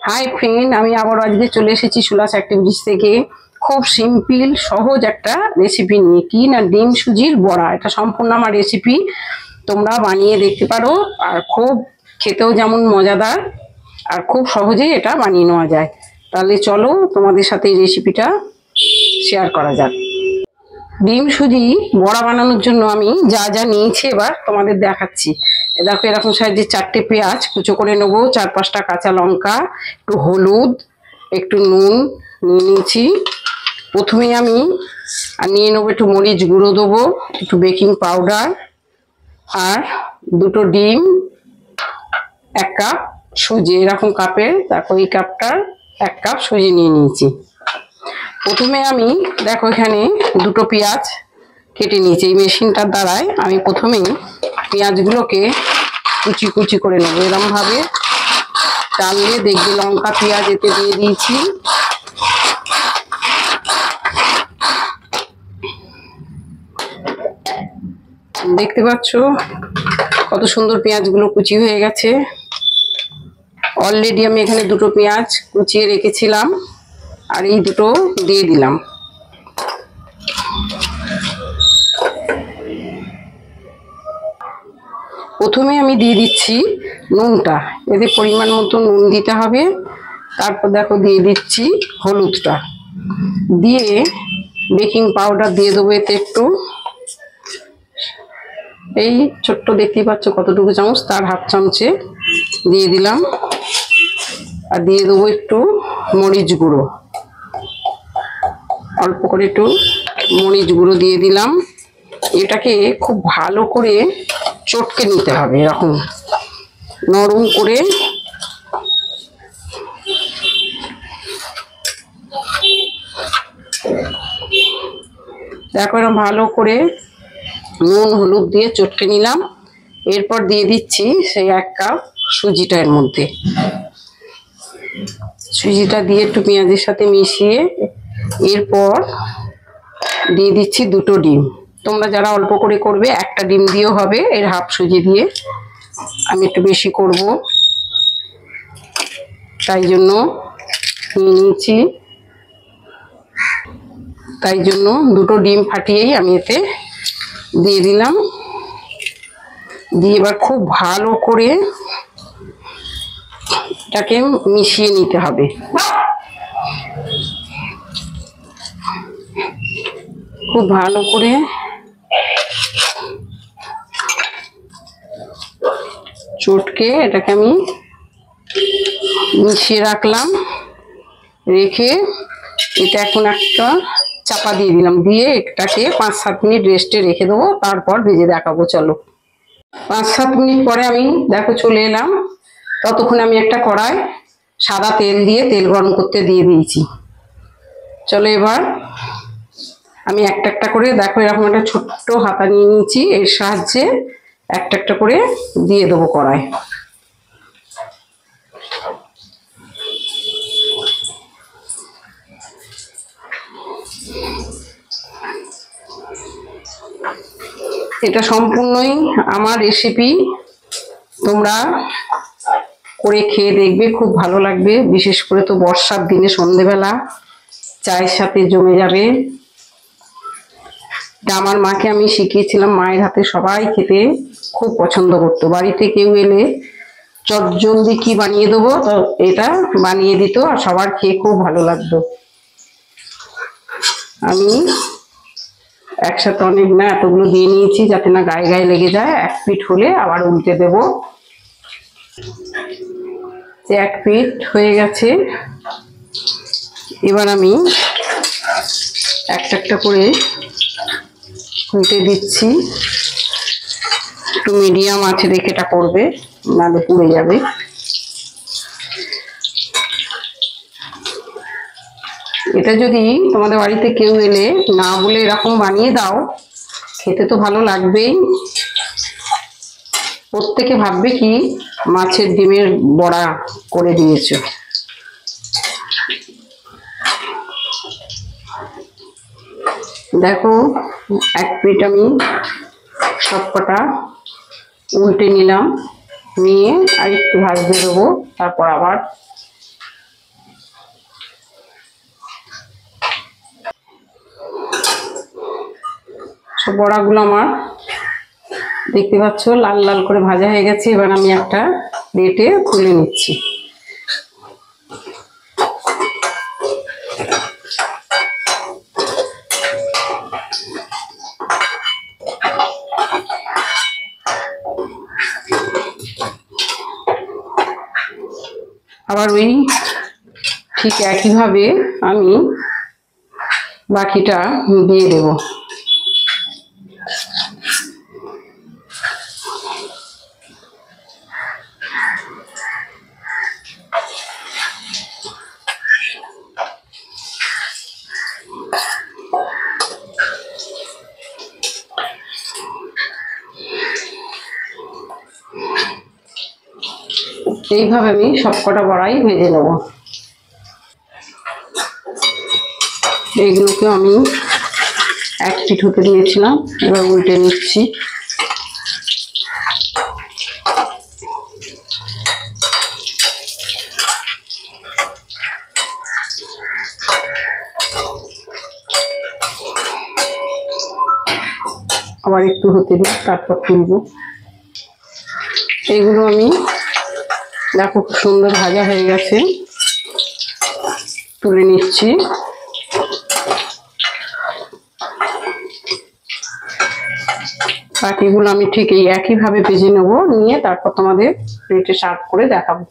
Hi friend, আমি আবার আজকে চলে এসেছি সুলাস অ্যাক্টিভিটিস থেকে খুব সিম্পল সহজ একটা রেসিপি নিয়ে। কি না, ডিম সুজির বড়া। এটা সম্পূর্ণ আমার রেসিপি, তোমরা বানিয়ে দেখতে পারো। আর খুব খেতেও যেমন মজাদার, আর খুব সহজেই এটা বানিয়ে নেওয়া যায়। তাহলে চলো তোমাদের সাথে এই রেসিপিটা শেয়ার করা যাক। ডিম সুজি বড়া বানানোর জন্য আমি যা যা নিয়েছি এবার তোমাদের দেখাচ্ছি। দেখো, এরকম সাইজের 4টে পেঁয়াজ কুচো করে নেবো, 4-5টা কাঁচা লঙ্কা, একটু হলুদ, একটু নুন নিয়ে নিয়েছি। প্রথমে আমি নিয়ে নেবো একটু মরিচ গুঁড়ো দেবো, একটু বেকিং পাউডার, আর 2টো ডিম, 1 কাপ সুজি। এরকম কাপের, দেখো এই কাপটার 1 কাপ সুজি নিয়ে নিয়েছি। প্রথমে আমি দেখো এখানে 2টো পেঁয়াজ কেটে নিয়েছি। এই মেশিনটার দ্বারাই আমি প্রথমেই পেঁয়াজগুলোকে কুচি কুচি করে নেবো। এরকমভাবে টানলে দেখবে লঙ্কা পেঁয়াজ এতে দিয়ে দিয়েছি। দেখতে পাচ্ছ কত সুন্দর পেঁয়াজগুলো কুচি হয়ে গেছে। অলরেডি আমি এখানে 2টো পেঁয়াজ কুচিয়ে রেখেছিলাম, আর এই 2টো দিয়ে দিলাম। প্রথমে আমি দিয়ে দিচ্ছি নুনটা, এতে পরিমাণ মতো নুন দিতে হবে। তারপর দেখো দিয়ে দিচ্ছি হলুদটা, দিয়ে বেকিং পাউডার দিয়ে দেবো এতে একটু, এই ছোট্ট দেখতেই পাচ্ছ কতটুকু চামচ, তার হাফ চামচে দিয়ে দিলাম। আর দিয়ে দেবো একটু মরিচ গুঁড়ো, অল্প করে একটু মরিচ গুঁড়ো দিয়ে দিলাম। এটাকে খুব ভালো করে চটকে নিতে হবে, এরকম নরম করে। দেখো এরকম ভালো করে নুন হলুদ দিয়ে চটকে নিলাম। এরপর দিয়ে দিচ্ছি সেই 1 কাপ সুজিটা এর মধ্যে। সুজিটা দিয়ে একটু পেঁয়াজের সাথে মিশিয়ে এরপর দিয়ে দিচ্ছি 2টো ডিম। তোমরা যারা অল্প করে করবে 1টা ডিম দিয়েও হবে, এর হাফ সুজি দিয়ে। আমি একটু বেশি করব, তাই জন্য নিয়ে নিয়েছি। তাই জন্য 2টো ডিম ফাটিয়েই আমি এতে দিয়ে দিলাম। দিয়ে এবার খুব ভালো করে এটাকে মিশিয়ে নিতে হবে। খুব ভালো করে চটকে এটাকে আমি মিশিয়ে রাখলাম। রেখে এটা এখন একটা চাপা দিয়ে দিলাম, দিয়ে এটাকে 5-7 মিনিট রেস্টে রেখে দেবো, তারপর ভেজে দেখাবো। চলো 5-7 মিনিট পরে আমি দেখো চলে এলাম। ততক্ষণ আমি একটা কড়াই সাদা তেল দিয়ে তেল গরম করতে দিয়ে দিয়েছি। চলো এবার আমি একটা একটা করে, দেখো এরকম একটা ছোট্ট হাতা নিয়ে নিয়েছি, এর সাহায্যে একটা একটা করে দিয়ে দেবো কড়াই। এটা সম্পূর্ণই আমার রেসিপি, তোমরা করে খেয়ে দেখবে, খুব ভালো লাগবে। বিশেষ করে তো বর্ষার দিনে সন্ধেবেলা চায়ের সাথে জমে যাবে। আমার মাকে আমি শিখিয়েছিলাম, মায়ের হাতে সবাই খেতে খুব পছন্দ করতো। বাড়িতে কেউ এলে চটজলদি কি বানিয়ে দেবো, তো এটা বানিয়ে দিত, আর সবার খেয়ে খুব ভালো লাগতো। আমি একসাথে অনেক না, এতগুলো দিয়ে নিয়েছি যাতে না গায়ে গায়ে লেগে যায়। 1 পিঠ হলে আবার উল্টে দেব। 1 পিঠ হয়ে গেছে। এবার আমি একটা একটা করে উল্টে দিচ্ছি। একটু মিডিয়াম আছে দেখে এটা করবে, নাহলে পুড়ে যাবে। এটা যদি তোমাদের বাড়িতে কেউ এলে না বলে এরকম বানিয়ে দাও, খেতে তো ভালো লাগবেই। প্রত্যেকে ভাববে কি মাছের ডিমের বড়া করে দিয়েছো। দেখো 1 পিঠ আমি সবকটা উল্টে নিলাম, নিয়ে আর একটু ভাজতে দেবো, তারপর আবার তো বড়াগুলো আমার দেখতে পাচ্ছ লাল লাল করে ভাজা হয়ে গেছে। এবার আমি একটা প্লেটে তুলে নিচ্ছি। আবার ওই ঠিক একইভাবে আমি বাকিটা দিয়ে দেব। এইভাবে আমি সবকটা বড়াই ভেজে নেব। এইগুলোকে আমি এক পিঠ হতে দিয়েছিলাম, এবার উল্টে নিচ্ছি। আবার একটু হতে দিই, তারপর তুলব। এইগুলো আমি দেখো খুব সুন্দর ভাজা হয়ে গেছে, তুলে নিচ্ছি। বাকিগুলো আমি ঠিক এই একইভাবে ভেজে নেবো, নিয়ে তারপর তোমাদের প্লেটে সার্ভ করে দেখাবো।